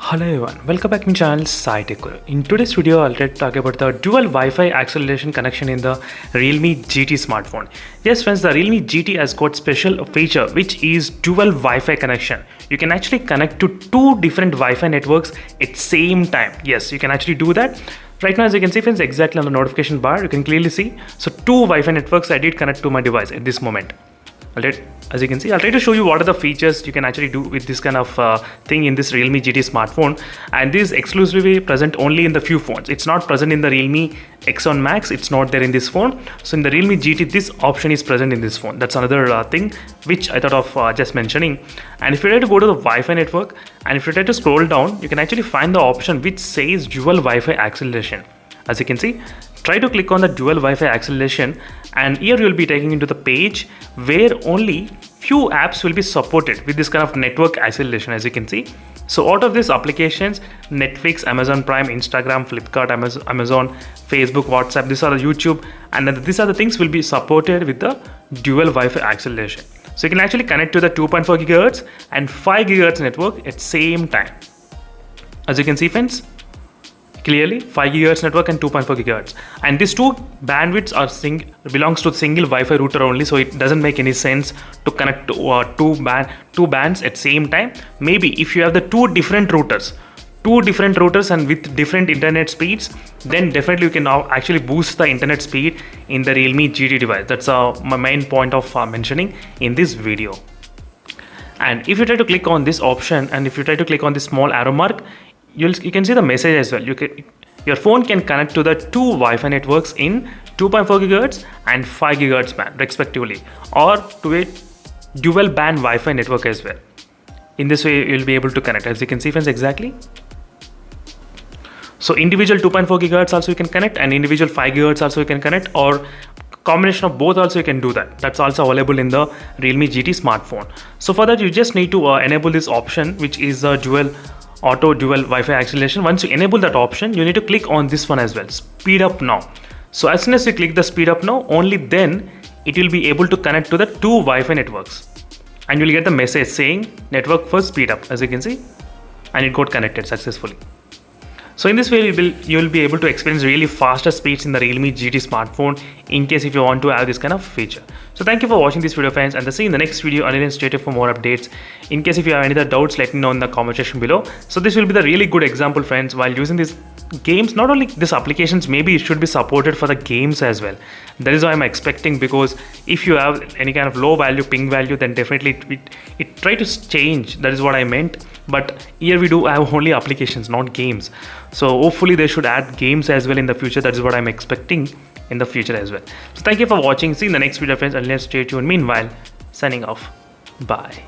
Hello everyone, welcome back to my channel Sai Tech Guru. In today's video, I'll talk about the dual Wi-Fi acceleration connection in the Realme GT smartphone. Yes friends, the Realme GT has got special feature which is dual Wi-Fi connection. You can actually connect to two different Wi-Fi networks at same time. Yes, you can actually do that. Right now, as you can see friends, exactly on the notification bar, you can clearly see. So two Wi-Fi networks I did connect to my device at this moment. As you can see, I'll try to show you what are the features you can actually do with this kind of thing in this Realme GT smartphone, and this is exclusively present only in the few phones. It's not present in the Realme X1 Max, it's not there in this phone. So in the Realme GT, this option is present in this phone. That's another thing which I thought of just mentioning. And if you try to go to the Wi-Fi network, and if you try to scroll down, you can actually find the option which says dual Wi-Fi acceleration. As you can see, try to click on the dual Wi-Fi acceleration, and here you will be taken into the page where only few apps will be supported with this kind of network acceleration, as you can see. So out of these applications, Netflix, Amazon Prime, Instagram, Flipkart, Amazon, Facebook, WhatsApp, these are the YouTube, and then these are the things will be supported with the dual Wi-Fi acceleration. So you can actually connect to the 2.4 GHz and 5 GHz network at same time. As you can see friends, clearly 5 GHz network and 2.4 GHz, and these two bandwidths are belongs to single Wi-Fi router only, so it doesn't make any sense to connect to two bands at same time. Maybe if you have the two different routers and with different internet speeds, then definitely you can now actually boost the internet speed in the Realme GT device. That's my main point of mentioning in this video. And if you try to click on this option, and if you try to click on this small arrow mark, you can see the message as well. Your phone can connect to the two Wi-Fi networks in 2.4 GHz and 5 GHz band respectively, or to a dual band Wi-Fi network as well. In this way, you'll be able to connect, as you can see friends, exactly. So individual 2.4 GHz also you can connect, and individual 5 GHz also you can connect, or combination of both also you can do that. That's also available in the Realme GT smartphone. So for that, you just need to enable this option, which is a dual Wi-Fi acceleration. Once you enable that option, you need to click on this one as well, speed up now. So as soon as you click the speed up now, only then it will be able to connect to the two Wi-Fi networks, and you'll get the message saying network for speed up, as you can see, and it got connected successfully. So in this way, you will be able to experience really faster speeds in the Realme GT smartphone in case if you want to have this kind of feature. So thank you for watching this video friends, and I'll see you in the next video. Until then, stay tuned for more updates. In case if you have any other doubts, let me know in the comment section below. So this will be the really good example friends, while using these games, not only these applications, maybe it should be supported for the games as well. That is what I'm expecting, because if you have any kind of low value ping value, then definitely it try to change. That is what I meant. But here we do have only applications, not games. So hopefully they should add games as well in the future. That is what I'm expecting in the future as well. So thank you for watching. See you in the next video friends, and let's stay tuned. Meanwhile, signing off. Bye.